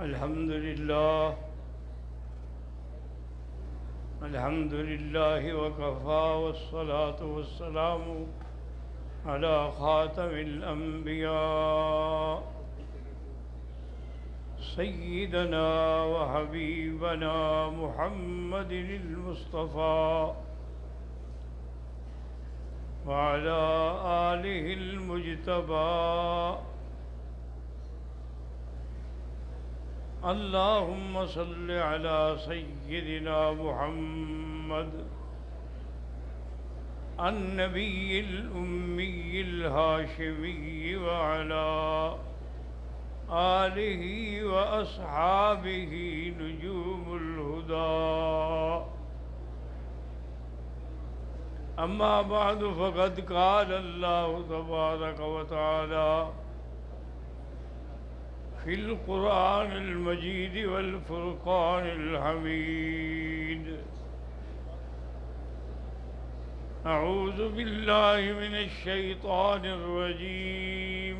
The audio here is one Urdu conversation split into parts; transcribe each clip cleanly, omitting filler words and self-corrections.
الحمد لله الحمد لله وكفى والصلاة والسلام على خاتم الأنبياء سيدنا وحبيبنا محمد المصطفى وعلى آله المجتبى. اللهم صل على سيدنا محمد النبي الأمي الهاشمي وعلى آله وأصحابه نجوم الهدى. أما بعد فقد قال الله تبارك وتعالى في القرآن المجيد والفرقان الحميد: أعوذ بالله من الشيطان الرجيم.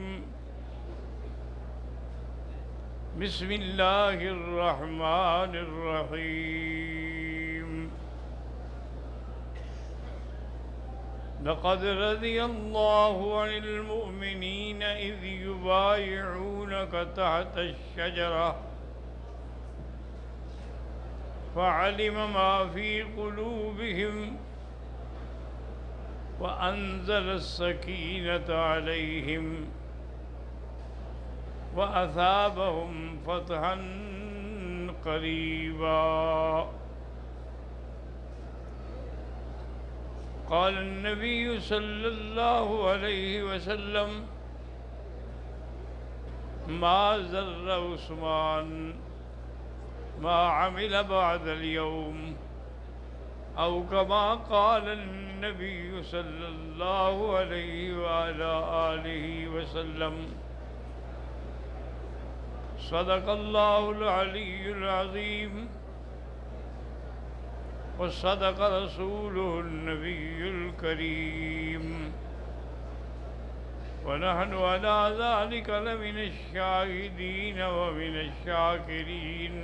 بسم الله الرحمن الرحيم. لقد رضي الله عن المؤمنين إذ يبايعونك تحت الشجرة فعلم ما في قلوبهم وأنزل السكينة عليهم وأثابهم فتحا قريبا. قال النبي صلى الله عليه وسلم: ما زر عثمان ما عمل بعد اليوم، أو كما قال النبي صلى الله عليه وعلى آله وسلم. صدق الله العلي العظيم وصدق رسوله النبي الكريم، ونحن على ذلك لمن الشاهدين ومن الشاكرين،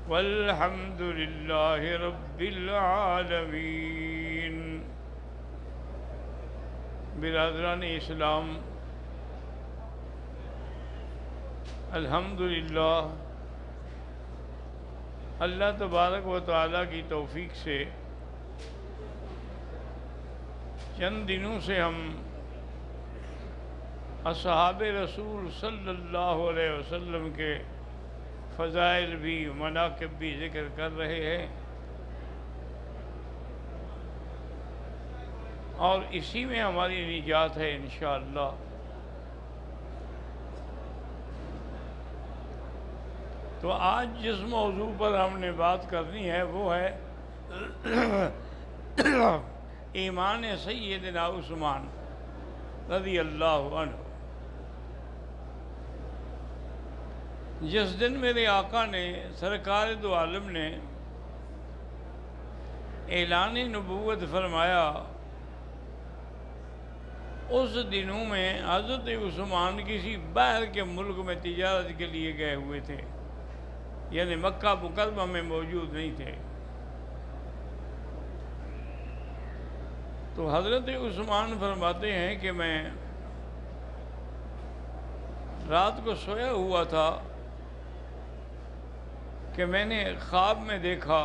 والحمد لله رب العالمين. برادران اسلام، الحمدللہ اللہ تبارک و تعالیٰ کی توفیق سے چند دنوں سے ہم اصحاب رسول صلی اللہ علیہ وسلم کے فضائل بھی مناقب بھی ذکر کر رہے ہیں، اور اسی میں ہماری نجات ہے انشاءاللہ۔ تو آج جس موضوع پر ہم نے بات کرنی ہے وہ ہے ایمان سیدنا عثمان رضی اللہ عنہ۔ جس دن میرے آقا نے سرکار دو عالم نے اعلان نبوت فرمایا، اس دنوں میں حضرت عثمان کسی باہر کے ملک میں تجارت کے لیے گئے ہوئے تھے، یعنی مکہ مکرمہ میں موجود نہیں تھے۔ تو حضرت عثمان فرماتے ہیں کہ میں رات کو سویا ہوا تھا کہ میں نے خواب میں دیکھا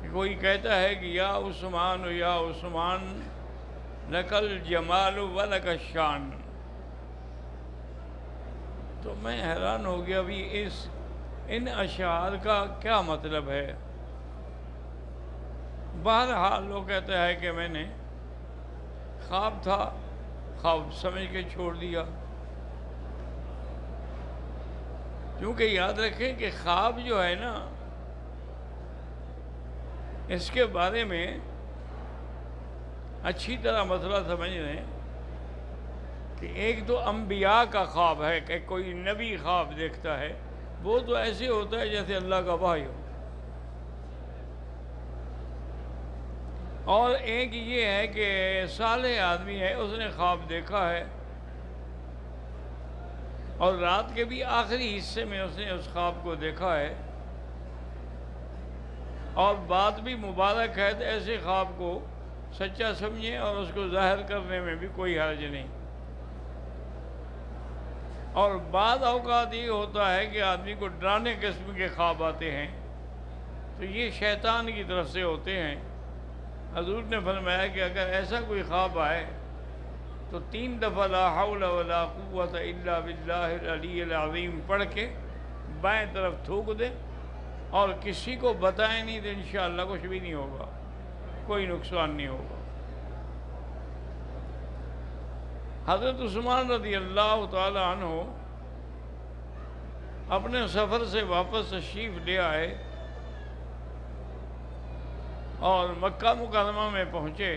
کہ کوئی کہتا ہے کہ یا عثمان یا عثمان لکل جمال ولک الشان۔ تو میں حیران ہو گیا ابھی ان اشعار کا کیا مطلب ہے۔ بہرحال وہ کہتا ہے کہ میں نے خواب تھا، خواب سمجھ کے چھوڑ دیا، کیونکہ یاد رکھیں کہ خواب جو ہے نا، اس کے بارے میں اچھی طرح مسئلہ سمجھ رہے ہیں کہ ایک تو انبیاء کا خواب ہے کہ کوئی نبی خواب دیکھتا ہے، وہ تو ایسے ہوتا ہے جیسے اللہ کا وحی ہو، اور ایک یہ ہے کہ صالح آدمی ہے، اس نے خواب دیکھا ہے اور رات کے بھی آخری حصے میں اس نے اس خواب کو دیکھا ہے، اور بات بھی مبارک ہے، تو ایسے خواب کو سچا سمجھیں اور اس کو ظاہر کرنے میں بھی کوئی حرج نہیں۔ اور بعض اوقات یہ ہوتا ہے کہ آدمی کو ڈرانے قسم کے خواب آتے ہیں، تو یہ شیطان کی طرف سے ہوتے ہیں۔ حضور نے فرمایا کہ اگر ایسا کوئی خواب آئے تو 3 دفعہ لا حول ولا قوت الا باللہ العلی العظیم پڑھ کے بائیں طرف تھوک دے، اور کسی کو بتائیں نہیں، تو انشاءاللہ کچھ بھی نہیں ہوگا، کوئی نقصان نہیں ہوگا۔ حضرت عثمان رضی اللہ تعالی عنہ اپنے سفر سے واپس تشریف لے آئے اور مکہ مکرمہ میں پہنچے،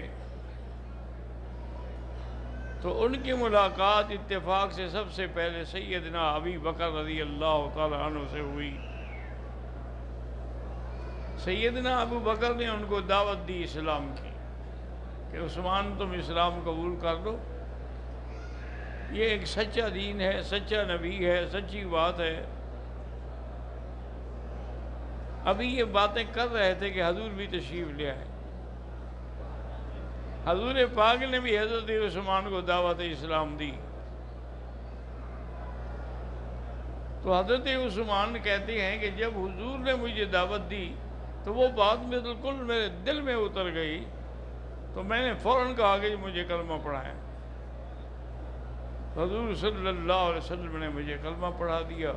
تو ان کی ملاقات اتفاق سے سب سے پہلے سیدنا ابی بکر رضی اللہ تعالی عنہ سے ہوئی۔ سیدنا ابو بکر نے ان کو دعوت دی اسلام کی کہ عثمان تم اسلام قبول کر لو، یہ ایک سچا دین ہے، سچا نبی ہے، سچی بات ہے۔ ابھی یہ باتیں کر رہے تھے کہ حضور بھی تشریف لے آئے۔ حضور پاک نے بھی حضرت عثمان کو دعوت اسلام دی، تو حضرت عثمان کہتے ہیں کہ جب حضور نے مجھے دعوت دی تو وہ بات بالکل میرے دل میں اتر گئی، تو میں نے فوراً کہا کہ مجھے کلمہ پڑھائیں۔ حضور صلی اللہ علیہ وسلم نے مجھے کلمہ پڑھا دیا،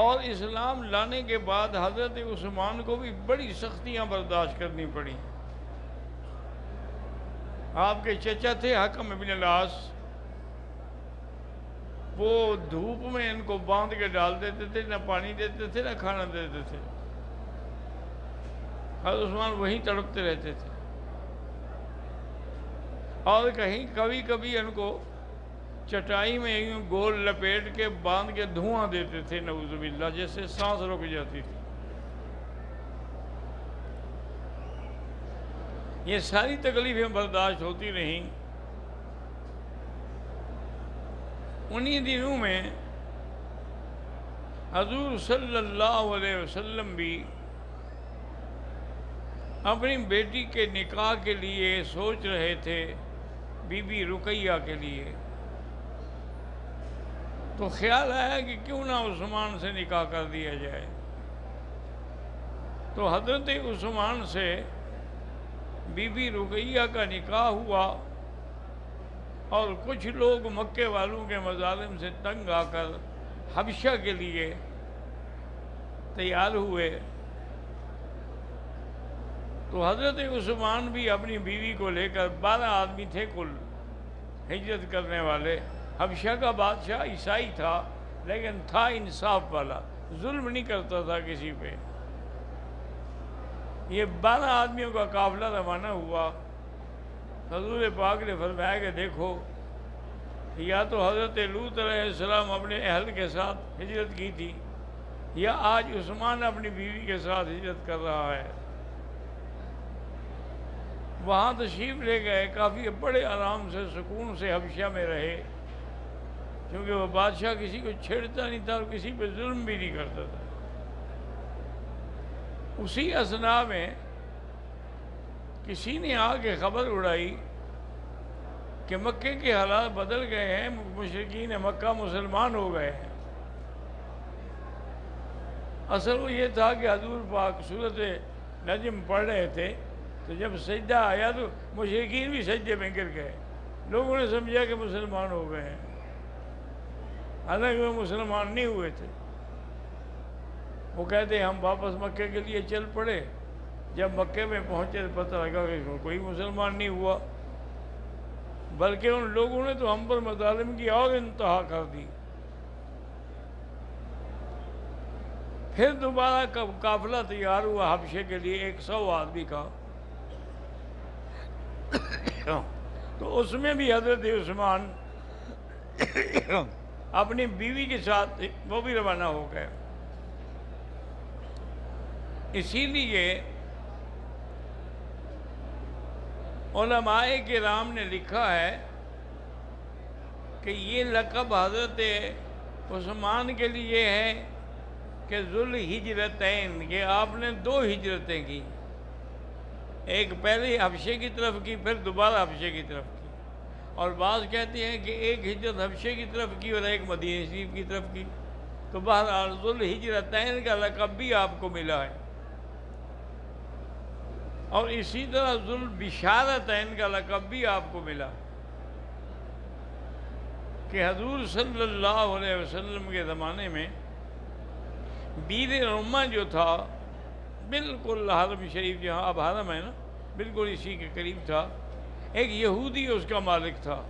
اور اسلام لانے کے بعد حضرت عثمان کو بھی بڑی سختیاں برداشت کرنی پڑی۔ آپ کے چچا تھے حکم ابن العاص، وہ دھوپ میں ان کو باندھ کے ڈال دیتے تھے، نہ پانی دیتے تھے نہ کھانا دیتے تھے۔ حضرت عثمان وہیں تڑپتے رہتے تھے، اور کہیں کبھی کبھی ان کو چٹائی میں یوں گول لپیٹ کے باندھ کے دھواں دیتے تھے، نعوذ باللہ، جیسے سانس رک جاتی تھی۔ یہ ساری تکلیفیں برداشت ہوتی رہیں۔ انہی دنوں میں حضور صلی اللہ علیہ وسلم بھی اپنی بیٹی کے نکاح کے لیے سوچ رہے تھے، بی بی رقیہ کے لیے، تو خیال آیا کہ کیوں نہ عثمان سے نکاح کر دیا جائے۔ تو حضرت عثمان سے بی بی رقیہ کا نکاح ہوا، اور کچھ لوگ مکے والوں کے مظالم سے تنگ آ کر حبشہ کے لیے تیار ہوئے، تو حضرت عثمان بھی اپنی بیوی کو لے کر 12 آدمی تھے کل ہجرت کرنے والے۔ حبشہ کا بادشاہ عیسائی تھا، لیکن تھا انصاف والا، ظلم نہیں کرتا تھا کسی پہ۔ یہ 12 آدمیوں کا قافلہ روانہ ہوا۔ حضور پاک نے فرمایا کہ دیکھو، یا تو حضرت لوط علیہ السلام اپنے اہل کے ساتھ ہجرت کی تھی، یا آج عثمان اپنی بیوی کے ساتھ ہجرت کر رہا ہے۔ وہاں تشریف لے گئے، کافی بڑے آرام سے سکون سے حبشہ میں رہے، کیونکہ وہ بادشاہ کسی کو چھیڑتا نہیں تھا اور کسی پہ ظلم بھی نہیں کرتا تھا۔ اسی اثناء میں کسی نے آ کے خبر اڑائی کہ مکے کے حالات بدل گئے ہیں، مشرکین مکہ مسلمان ہو گئے ہیں۔ اصل وہ یہ تھا کہ حضور پاک سورۃ نجم پڑھ رہے تھے، تو جب سجدہ آیا تو مشرکین بھی سجدے میں گر گئے۔ لوگوں نے سمجھا کہ مسلمان ہو گئے ہیں، حالانکہ وہ مسلمان نہیں ہوئے تھے۔ وہ کہتے ہیں ہم واپس مکے کے لیے چل پڑے، جب مکے میں پہنچے تو پتہ لگا کہ کوئی مسلمان نہیں ہوا، بلکہ ان لوگوں نے تو ہم پر مظالم کی اور انتہا کر دی۔ پھر دوبارہ قافلہ تیار ہوا حبشے کے لیے 100 آدمی کا، تو اس میں بھی حضرت عثمان اپنی بیوی کے ساتھ وہ بھی روانہ ہو گئے۔ اسی لیے علماء کرام نے لکھا ہے کہ یہ لقب حضرت عثمان کے لیے ہے کہ ذوالہجرتین، کہ آپ نے 2 ہجرتیں کی، ایک پہلے حبشے کی طرف کی، پھر دوبارہ حبشے کی طرف کی، اور بعض کہتے ہیں کہ ایک ہجرت حبشے کی طرف کی اور ایک مدینہ شریف کی طرف کی، تو بہرحال ذوالہجرتین کا لقب بھی آپ کو ملا ہے، اور اسی طرح ذوالبشارتین کا لقب بھی آپ کو ملا کہ حضور صلی اللہ علیہ وسلم کے زمانے میں بیر رما جو تھا بالکل حرم شریف جہاں اب حرم ہے نا، بالکل اسی کے قریب تھا، ایک یہودی اس کا مالک تھا۔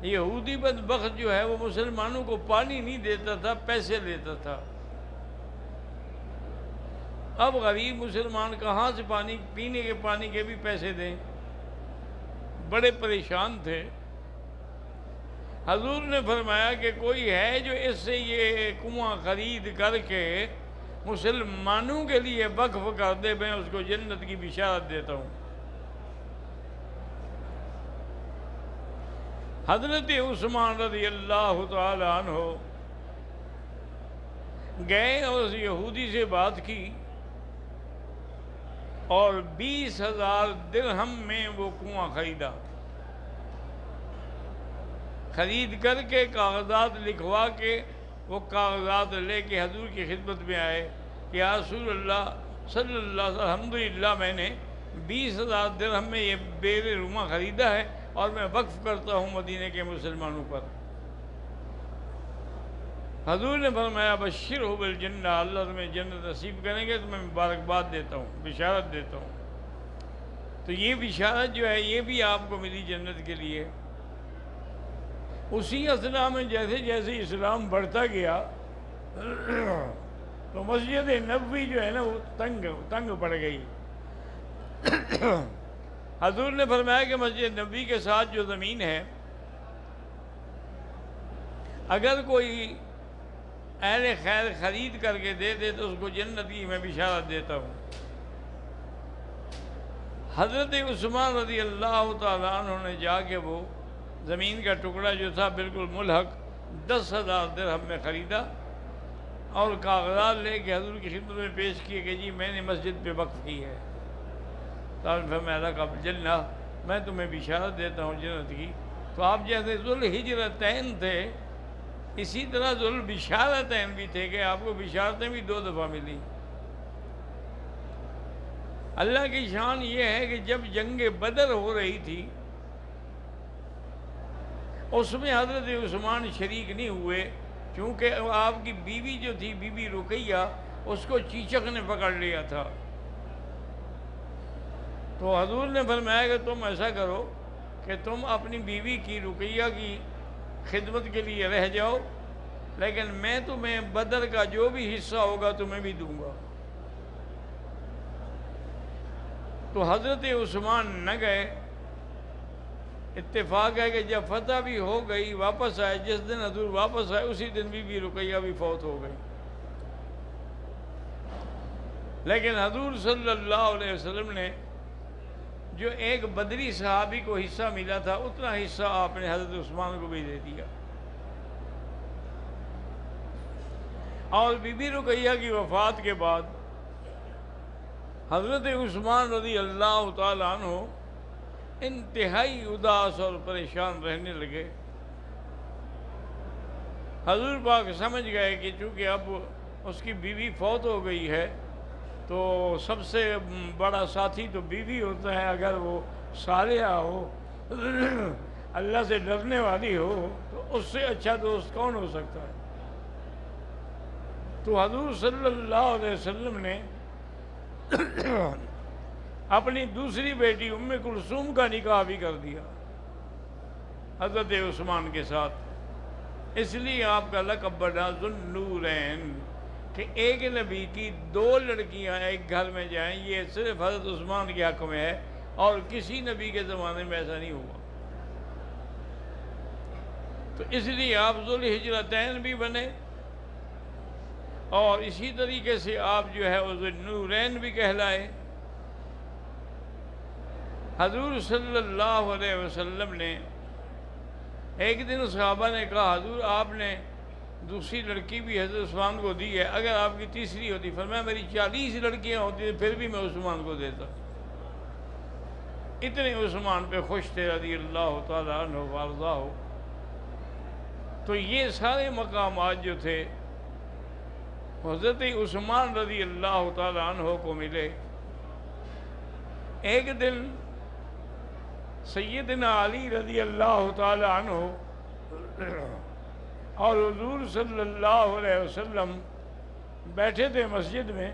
یہودی بدبخت جو ہے وہ مسلمانوں کو پانی نہیں دیتا تھا، پیسے لیتا تھا۔ اب غریب مسلمان کہاں سے پانی پینے کے پانی کے بھی پیسے دیں، بڑے پریشان تھے۔ حضور نے فرمایا کہ کوئی ہے جو اس سے یہ کنواں خرید کر کے مسلمانوں کے لیے وقف کر دے، میں اس کو جنت کی بشارت دیتا ہوں۔ حضرت عثمان رضی اللہ تعالی عنہ گئے اور اس یہودی سے بات کی، اور 20,000 درہم میں وہ کنواں خریدا، خرید کر کے کاغذات لکھوا کے وہ کاغذات لے کے حضور کی خدمت میں آئے کہ یا رسول اللہ صلی اللہ علیہ وسلم، الحمدللہ میں نے 20,000 درہم میں یہ بیر رما خریدا ہے اور میں وقف کرتا ہوں مدینے کے مسلمانوں پر۔ حضور نے فرمایا بشرہ بالجنہ، اللہ تمہیں جنت نصیب کریں گے، تو میں مبارکباد دیتا ہوں، بشارت دیتا ہوں۔ تو یہ بشارت جو ہے یہ بھی آپ کو ملی جنت کے لیے۔ اسی اثنا میں جیسے جیسے اسلام بڑھتا گیا تو مسجد نبوی جو ہے نا وہ تنگ پڑ گئی۔ حضور نے فرمایا کہ مسجد نبوی کے ساتھ جو زمین ہے، اگر کوئی اہل خیر خرید کر کے دے دے تو اس کو جنت کی میں بشارت دیتا ہوں۔ حضرت عثمان رضی اللہ تعالیٰ عنہ نے جا کے وہ زمین کا ٹکڑا جو تھا بالکل ملحق 10,000 درہم میں خریدا، اور کاغذات لے کے حضور کی خدمت میں پیش کیے کہ جی میں نے مسجد پہ وقف کی ہے۔ تو آپ نے فرمایا لقب جنہ، میں تمہیں بشارت دیتا ہوں جنت کی۔ تو آپ جیسے ذوالہجرتین تھے، اسی طرح ذوالبشارتین بھی تھے کہ آپ کو بشارتیں بھی 2 دفعہ ملی۔ اللہ کی شان یہ ہے کہ جب جنگ بدر ہو رہی تھی اس میں حضرت عثمان شریک نہیں ہوئے، کیونکہ آپ کی بیوی جو تھی بی بی رقیہ، اس کو چیچک نے پکڑ لیا تھا۔ تو حضور نے فرمایا کہ تم ایسا کرو کہ تم اپنی بیوی کی رقیہ کی خدمت کے لیے رہ جاؤ، لیکن میں تمہیں بدر کا جو بھی حصہ ہوگا تمہیں بھی دوں گا۔ تو حضرت عثمان نہ گئے۔ اتفاق ہے کہ جب فتح بھی ہو گئی، واپس آئے، جس دن حضور واپس آئے اسی دن بی رقیہ بھی فوت ہو گئی۔ لیکن حضور صلی اللہ علیہ وسلم نے جو ایک بدری صحابی کو حصہ ملا تھا، اتنا حصہ آپ نے حضرت عثمان کو بھی دے دیا۔ اور بی بی رقیہ کی وفات کے بعد حضرت عثمان رضی اللہ تعالی عنہ انتہائی اداس اور پریشان رہنے لگے۔ حضور پاک سمجھ گئے کہ چونکہ اب اس کی بیوی فوت ہو گئی ہے تو سب سے بڑا ساتھی تو بیوی ہوتا ہے، اگر وہ صالحہ ہو، اللہ سے ڈرنے والی ہو، تو اس سے اچھا دوست کون ہو سکتا ہے۔ تو حضور صلی اللہ علیہ وسلم نے اپنی دوسری بیٹی ام کلثوم کا نکاح بھی کر دیا حضرت عثمان کے ساتھ۔ اس لیے آپ کا لقب بنا ذو النورین، کہ ایک نبی کی 2 لڑکیاں ایک گھر میں جائیں، یہ صرف حضرت عثمان کے حق میں ہے، اور کسی نبی کے زمانے میں ایسا نہیں ہوا۔ تو اس لیے آپ ذوالہجرتین بھی بنے، اور اسی طریقے سے آپ جو ہے ذو النورین بھی کہلائے۔ حضور صلی اللہ علیہ وسلم نے ایک دن صحابہ نے کہا حضور آپ نے دوسری لڑکی بھی حضرت عثمان کو دی ہے، اگر آپ کی تیسری ہوتی، فرمایا میری 40 لڑکیاں ہوتی پھر بھی میں عثمان کو دیتا۔ اتنے عثمان پہ خوش تھے رضی اللہ تعالیٰ عنہ وارضاہ۔ تو یہ سارے مقامات جو تھے حضرت عثمان رضی اللہ تعالیٰ عنہ کو ملے۔ ایک دن سیدنا علی رضی اللہ تعالیٰ عنہ اور حضور صلی اللہ علیہ وسلم بیٹھے تھے مسجد میں،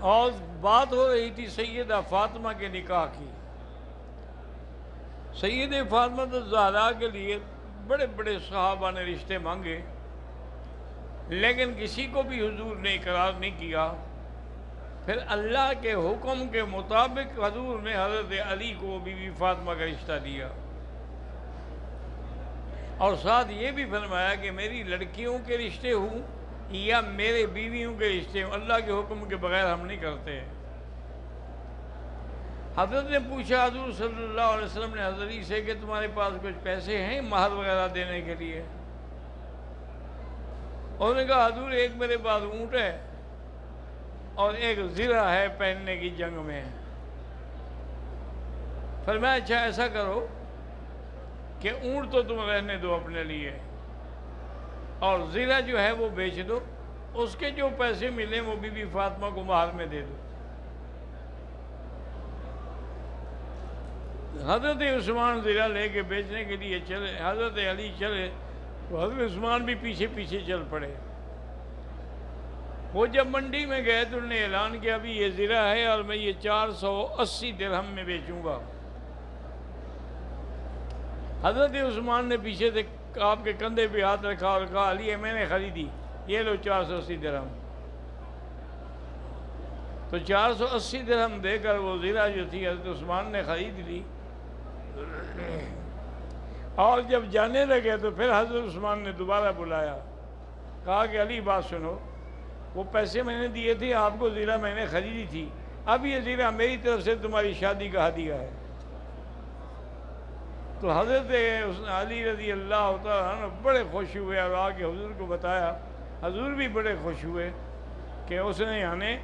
اور بات ہو رہی تھی سیدہ فاطمہ کے نکاح کی۔ سید فاطمہ الزہرا کے لیے بڑے بڑے صحابہ نے رشتے مانگے، لیکن کسی کو بھی حضور نے اقرار نہیں کیا۔ پھر اللہ کے حکم کے مطابق حضور نے حضرت علی کو بی بی فاطمہ کا رشتہ دیا، اور ساتھ یہ بھی فرمایا کہ میری لڑکیوں کے رشتے ہوں یا میرے بیویوں کے رشتے ہوں، اللہ کے حکم کے بغیر ہم نہیں کرتے۔ حضرت نے پوچھا حضور صلی اللہ علیہ وسلم نے حضرت علی سے کہ تمہارے پاس کچھ پیسے ہیں مہر وغیرہ دینے کے لیے؟ انہوں نے کہا حضور ایک میرے پاس اونٹ ہے اور ایک زرہ ہے پہننے کی جنگ میں۔ فرمایا اچھا ایسا کرو کہ اونٹ تو تم رہنے دو اپنے لیے، اور زرہ جو ہے وہ بیچ دو، اس کے جو پیسے ملیں وہ بی بی فاطمہ کو مہر میں دے دو۔ حضرت عثمان زرہ لے کے بیچنے کے لیے چلے، حضرت علی چلے تو حضرت عثمان بھی پیچھے پیچھے چل پڑے۔ وہ جب منڈی میں گئے تو انہوں نے اعلان کیا ابھی یہ زرہ ہے اور میں یہ 480 درہم میں بیچوں گا۔ حضرت عثمان نے پیچھے سے آپ کے کندھے پہ ہاتھ رکھا اور کہا علی میں نے خریدی، یہ لو 480 درہم۔ تو 480 درہم دے کر وہ زرہ جو تھی حضرت عثمان نے خرید لی، اور جب جانے لگے تو پھر حضرت عثمان نے دوبارہ بلایا، کہا کہ علی بات سنو، وہ پیسے میں نے دیے تھے آپ کو، زرہ میں نے خریدی تھی، اب یہ زرہ میری طرف سے تمہاری شادی کا ہدیہ ہے۔ تو حضرت علی رضی اللہ تعالیٰ عنہ بڑے خوش ہوئے اور آ کے حضور کو بتایا، حضور بھی بڑے خوش ہوئے کہ اس نے یعنی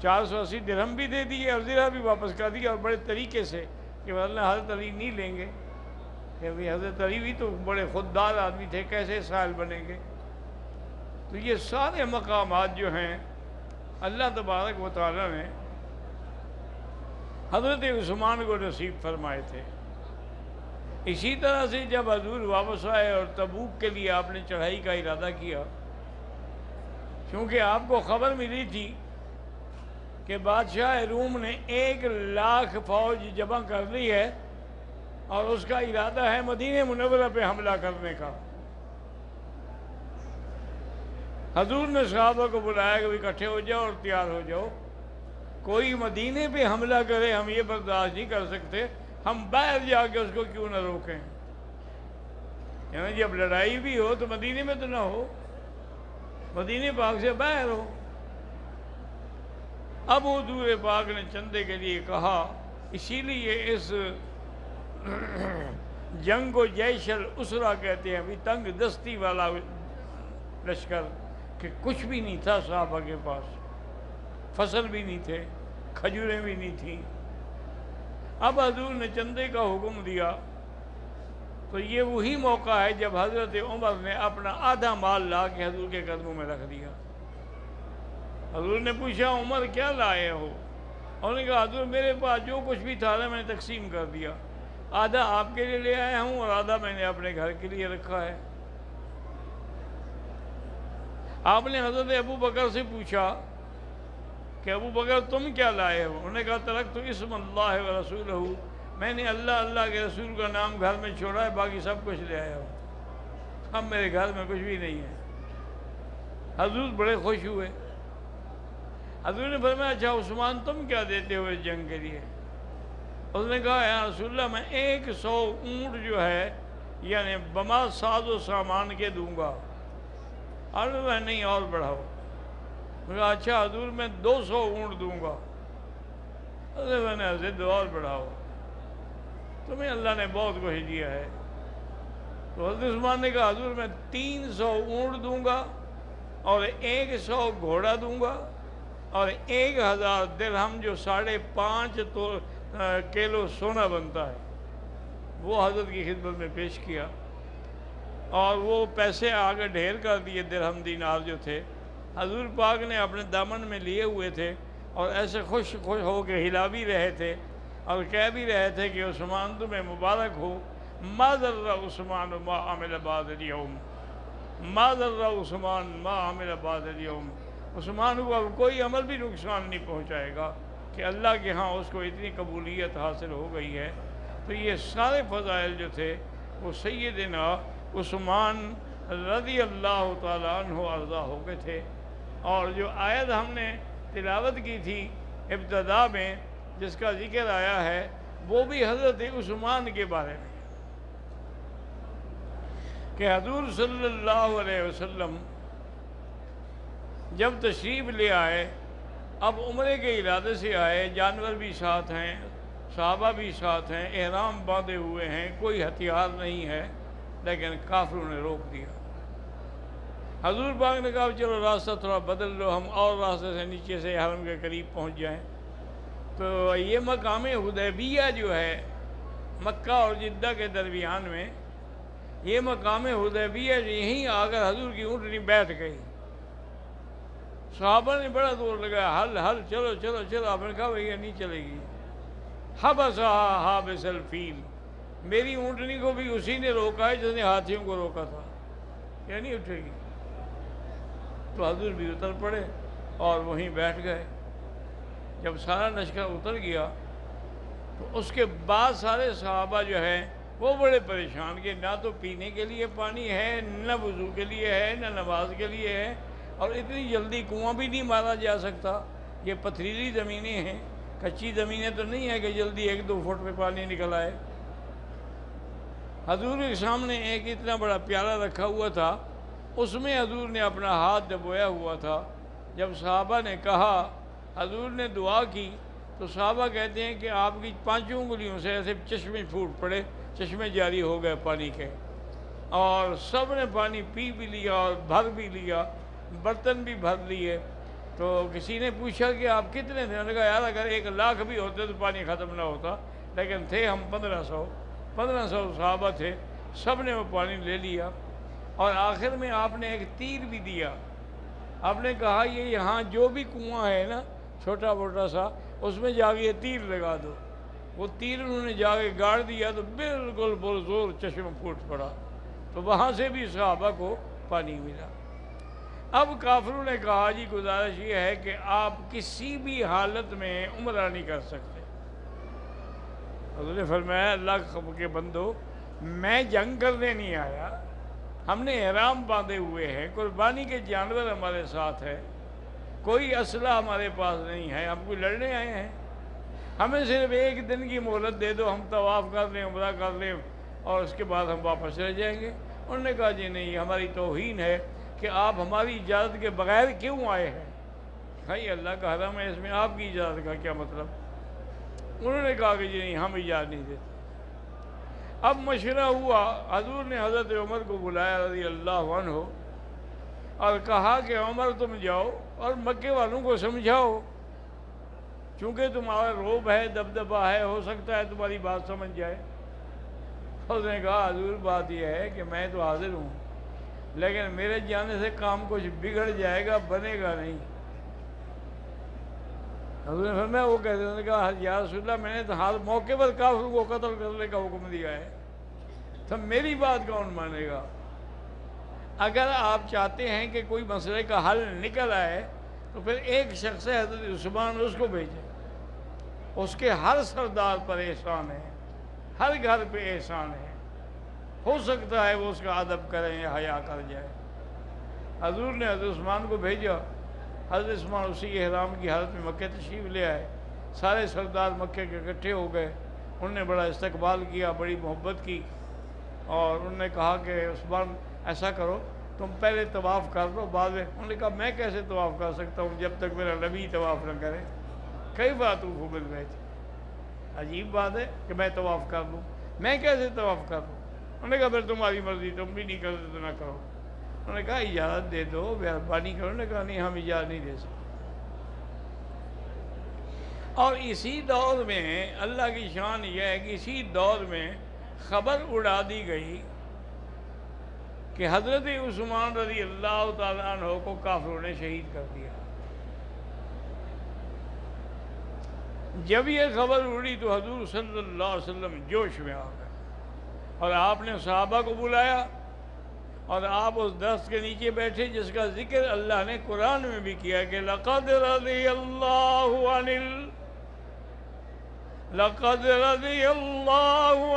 480 درہم بھی دے دیے اور زرہ بھی واپس کر دیا، اور بڑے طریقے سے کہ ورنہ حضرت علی نہیں لیں گے، کہ حضرت علی بھی تو بڑے خوددار آدمی تھے، کیسے سائل بنیں گے۔ تو یہ سارے مقامات جو ہیں اللہ تبارک و تعالیٰ نے حضرت عثمان کو نصیب فرمائے تھے۔ اسی طرح سے جب حضور واپس آئے اور تبوک کے لیے آپ نے چڑھائی کا ارادہ کیا، کیونکہ آپ کو خبر ملی تھی کہ بادشاہ روم نے 1,00,000 فوج جمع کر لی ہے اور اس کا ارادہ ہے مدینہ منورہ پہ حملہ کرنے کا۔ حضور نے صحابہ کو بلایا کہ اکٹھے ہو جاؤ اور تیار ہو جاؤ، کوئی مدینے پہ حملہ کرے ہم یہ برداشت نہیں کر سکتے، ہم باہر جا کے اس کو کیوں نہ روکیں۔ یعنی جب لڑائی بھی ہو تو مدینے میں تو نہ ہو، مدینے پاک سے باہر ہو۔ اب حضور پاک نے چندے کے لیے کہا، اسی لیے اس جنگ کو جیش الاسرا کہتے ہیں، بھی تنگ دستی والا لشکر، کہ کچھ بھی نہیں تھا صحابہ کے پاس، فصل بھی نہیں تھے، کھجوریں بھی نہیں تھیں۔ اب حضور نے چندے کا حکم دیا تو یہ وہی موقع ہے جب حضرت عمر نے اپنا آدھا مال لا کے حضور کے قدموں میں رکھ دیا۔ حضور نے پوچھا عمر کیا لائے ہو؟ انہوں نے کہا حضور میرے پاس جو کچھ بھی تھا میں نے تقسیم کر دیا، آدھا آپ کے لیے لے آیا ہوں اور آدھا میں نے اپنے گھر کے لیے رکھا ہے۔ آپ نے حضرت ابو بکر سے پوچھا کہ ابو بکر تم کیا لائے ہو؟ انہوں نے کہا ترکت اسم اللہ و رسولہ، میں نے اللہ کے رسول کا نام گھر میں چھوڑا ہے، باقی سب کچھ لے آیا ہوں، اب میرے گھر میں کچھ بھی نہیں ہے۔ حضور بڑے خوش ہوئے۔ حضور نے فرمایا اچھا عثمان تم کیا دیتے ہو اس جنگ کے لیے؟ اس نے کہا یا رسول اللہ میں 100 اونٹ جو ہے یعنی بما ساز و سامان کے دوں گا۔ اور میں نہیں اور بڑھاؤ۔ کہا اچھا حضور میں 200 اونٹ دوں گا۔ حضرت میں نے ضد اور بڑھاؤ، تمہیں اللہ نے بہت کچھ دیا ہے۔ تو حضرت عثمان نے کہا حضور میں 300 اونٹ دوں گا اور 100 گھوڑا دوں گا اور 1000 درہم جو 5.5 کلو سونا بنتا ہے وہ حضرت کی خدمت میں پیش کیا، اور وہ پیسے آگے ڈھیر کر دیے، درہم دینار جو تھے حضور پاک نے اپنے دامن میں لیے ہوئے تھے، اور ایسے خوش ہو کے ہلا بھی رہے تھے اور کہہ بھی رہے تھے کہ عثمان تمہیں مبارک ہو، ما ضر عثمان ما عمل بعد اليوم، ما ضر عثمان ما عمل بعد اليوم، عثمان کو اب کوئی عمل بھی نقصان نہیں پہنچائے گا کہ اللہ کے ہاں اس کو اتنی قبولیت حاصل ہو گئی ہے۔ تو یہ سارے فضائل جو تھے وہ سیدنا عثمان رضی اللہ تعالیٰ عنہ ارضا ہو گئے تھے۔ اور جو آیت ہم نے تلاوت کی تھی ابتدا میں جس کا ذکر آیا ہے وہ بھی حضرت عثمان کے بارے میں کہ حضور صلی اللہ علیہ وسلم جب تشریف لے آئے، اب عمرے کے ارادے سے آئے، جانور بھی ساتھ ہیں، صحابہ بھی ساتھ ہیں، احرام باندھے ہوئے ہیں، کوئی ہتھیار نہیں ہے، لیکن کافروں نے روک دیا۔ حضور پاک نے کہا چلو راستہ تھوڑا بدل لو، ہم اور راستے سے نیچے سے حرم کے قریب پہنچ جائیں۔ تو یہ مقام حدیبیہ جو ہے مکہ اور جدہ کے درمیان میں، یہ مقام حدیبیہ یہیں آ کر حضور کی اونٹنی بیٹھ گئی۔ صحابہ نے بڑا زور لگایا، ہل چلو چلو چلو، آپ نے کہا بھئی یہ نہیں چلے گی۔ حبسہا حابس الفیل، میری اونٹنی کو بھی اسی نے روکا ہے جس نے ہاتھیوں کو روکا تھا، یہ نہیں اٹھے گی۔ تو حضور بھی اتر پڑے اور وہیں بیٹھ گئے۔ جب سارا لشکر اتر گیا تو اس کے بعد سارے صحابہ جو ہیں وہ بڑے پریشان کہ نہ تو پینے کے لیے پانی ہے، نہ وضو کے لیے ہے، نہ نماز کے لیے ہے، اور اتنی جلدی کنواں بھی نہیں مارا جا سکتا، یہ پتھریلی زمینیں ہیں، کچی زمینیں تو نہیں ہے کہ جلدی 1-2 فٹ پہ پانی نکل آئے۔ حضور کے سامنے ایک اتنا بڑا پیالہ رکھا ہوا تھا، اس میں حضور نے اپنا ہاتھ ڈبویا ہوا تھا۔ جب صحابہ نے کہا، حضور نے دعا کی، تو صحابہ کہتے ہیں کہ آپ کی 5 انگلیوں سے ایسے چشمے پھوٹ پڑے، چشمے جاری ہو گئے پانی کے، اور سب نے پانی پی بھی لیا اور بھر بھی لیا، برتن بھی بھر لیے۔ تو کسی نے پوچھا کہ آپ کتنے تھے؟ انہوں نے کہا یار اگر 1,00,000 بھی ہوتے تو پانی ختم نہ ہوتا، لیکن تھے ہم 1500 صحابہ تھے، سب نے وہ پانی لے لیا۔ اور آخر میں آپ نے ایک تیر بھی دیا، آپ نے کہا یہ یہاں جو بھی کنواں ہے نا چھوٹا موٹا سا، اس میں جا کے یہ تیر لگا دو۔ وہ تیر انہوں نے جا کے گاڑ دیا تو بالکل پرزور چشمہ پھوٹ پڑا، تو وہاں سے بھی صحابہ کو پانی ملا۔ اب کافروں نے کہا جی گزارش یہ ہے کہ آپ کسی بھی حالت میں عمرہ نہیں کر سکتے۔ حضور نے فرمایا اللہ کے بندو، میں جنگ کرنے نہیں آیا، ہم نے احرام باندھے ہوئے ہیں، قربانی کے جانور ہمارے ساتھ ہے، کوئی اسلحہ ہمارے پاس نہیں ہے، ہم کوئی لڑنے آئے ہیں، ہمیں صرف 1 دن کی مہلت دے دو، ہم طواف کر لیں، عمرہ کر لیں، اور اس کے بعد ہم واپس چلے جائیں گے۔ انہوں نے کہا جی نہیں، ہماری توہین ہے کہ آپ ہماری اجازت کے بغیر کیوں آئے ہیں؟ بھائی اللہ کا حرم ہے، اس میں آپ کی اجازت کا کیا مطلب؟ انہوں نے کہا کہ جی نہیں، ہم اجازت نہیں دیتے۔ اب مشورہ ہوا، حضور نے حضرت عمر کو بلایا رضی اللہ عنہ اور کہا کہ عمر تم جاؤ اور مکے والوں کو سمجھاؤ، چونکہ تمہارا روب ہے، دبدبہ ہے، ہو سکتا ہے تمہاری بات سمجھ جائے۔ اس نے کہا حضور بات یہ ہے کہ میں تو حاضر ہوں، لیکن میرے جانے سے کام کچھ بگڑ جائے گا، بنے گا نہیں۔ حضور نے فرمایا وہ کہتے ہیں، کہا یا رسول اللہ میں نے تو ہر موقع پر کافروں کو قتل کرنے کا حکم دیا ہے، تو میری بات کون مانے گا؟ اگر آپ چاہتے ہیں کہ کوئی مسئلے کا حل نکل آئے تو پھر ایک شخص ہے حضرت عثمان، اس کو بھیجیں، اس کے ہر سردار پر احسان ہے، ہر گھر پہ احسان ہے، ہو سکتا ہے وہ اس کا ادب کریں یا حیا کر جائے۔ حضور نے حضرت عثمان کو بھیجا، حضرت عثمان اسی احرام کی حالت میں مکہ تشریف لے آئے، سارے سردار مکے کے اکٹھے ہو گئے، انہوں نے بڑا استقبال کیا، بڑی محبت کی، اور انہوں نے کہا کہ عثمان ایسا کرو تم پہلے طواف کر لو بعد میں. انہوں نے کہا میں کیسے طواف کر سکتا ہوں جب تک میرا نبی طواف نہ کرے؟ کیف اطوف بالبیت، عجیب بات ہے کہ میں طواف کر لوں، میں کیسے طواف کر لوں؟ انہوں نے کہا پھر تمہاری مرضی، تم بھی نہیں کرتے تو نہ کرو. انہوں نے کہا اجازت دے دو، مہربانی کرو. انہوں نے کہا نہیں، ہم اجازت نہیں دے سکتے. اور اسی دور میں اللہ کی شان یہ ہے کہ اسی دور میں خبر اڑا دی گئی کہ حضرت عثمان رضی اللہ تعالیٰ عنہ کو کافروں نے شہید کر دیا. جب یہ خبر اڑی تو حضور صلی اللہ علیہ وسلم جوش میں آ گئے اور آپ نے صحابہ کو بلایا اور آپ اس درخت کے نیچے بیٹھے جس کا ذکر اللہ نے قرآن میں بھی کیا کہ لقد رضی اللہ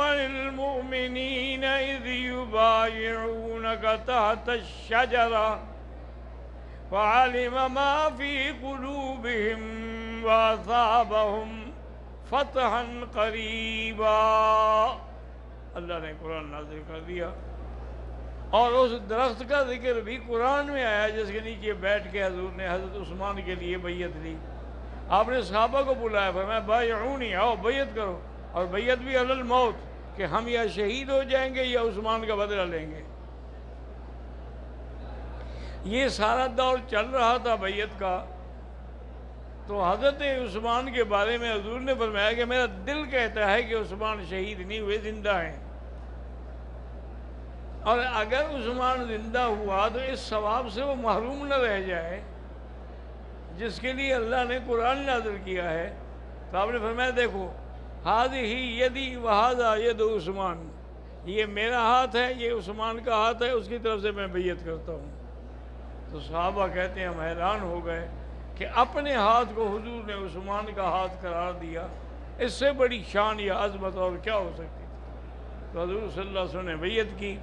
عن المؤمنین اذ یبایعونک تحت الشجرہ فعلم ما فی قلوبہم وَأَثَابَهُمْ فَتْحًا قَرِيبًا. اللہ نے قرآن نازل کر دیا اور اس درخت کا ذکر بھی قرآن میں آیا جس کے نیچے بیٹھ کے حضور نے حضرت عثمان کے لیے بیعت لی. آپ نے صحابہ کو بلایا، فرمایا بایعونی، آؤ بیعت کرو، اور بیعت بھی علی الموت کہ ہم یا شہید ہو جائیں گے یا عثمان کا بدلہ لیں گے. یہ سارا دور چل رہا تھا بیعت کا. تو حضرت عثمان کے بارے میں حضور نے فرمایا کہ میرا دل کہتا ہے کہ عثمان شہید نہیں ہوئے، زندہ ہیں، اور اگر عثمان زندہ ہوا تو اس ثواب سے وہ محروم نہ رہ جائے جس کے لیے اللہ نے قرآن نازل کیا ہے. تو آپ نے فرمایا دیکھو ھذہ یدی وھذا ید عثمان، یہ میرا ہاتھ ہے، یہ عثمان کا ہاتھ ہے، اس کی طرف سے میں بیعت کرتا ہوں. تو صحابہ کہتے ہیں ہم حیران ہو گئے کہ اپنے ہاتھ کو حضور نے عثمان کا ہاتھ قرار دیا، اس سے بڑی شان یا عظمت اور کیا ہو سکتی تھی. تو حضور صلی اللہ علیہ وسلم نے بیعت کی،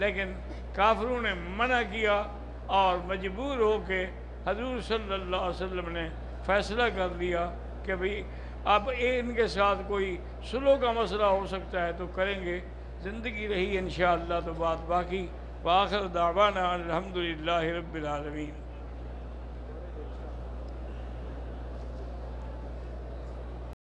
لیکن کافروں نے منع کیا اور مجبور ہو کے حضور صلی اللہ علیہ وسلم نے فیصلہ کر دیا کہ بھئی اب ان کے ساتھ کوئی صلح کا مسئلہ ہو سکتا ہے تو کریں گے، زندگی رہی انشاءاللہ تو بات باقی. وآخر دعوانا الحمدللہ رب العالمین.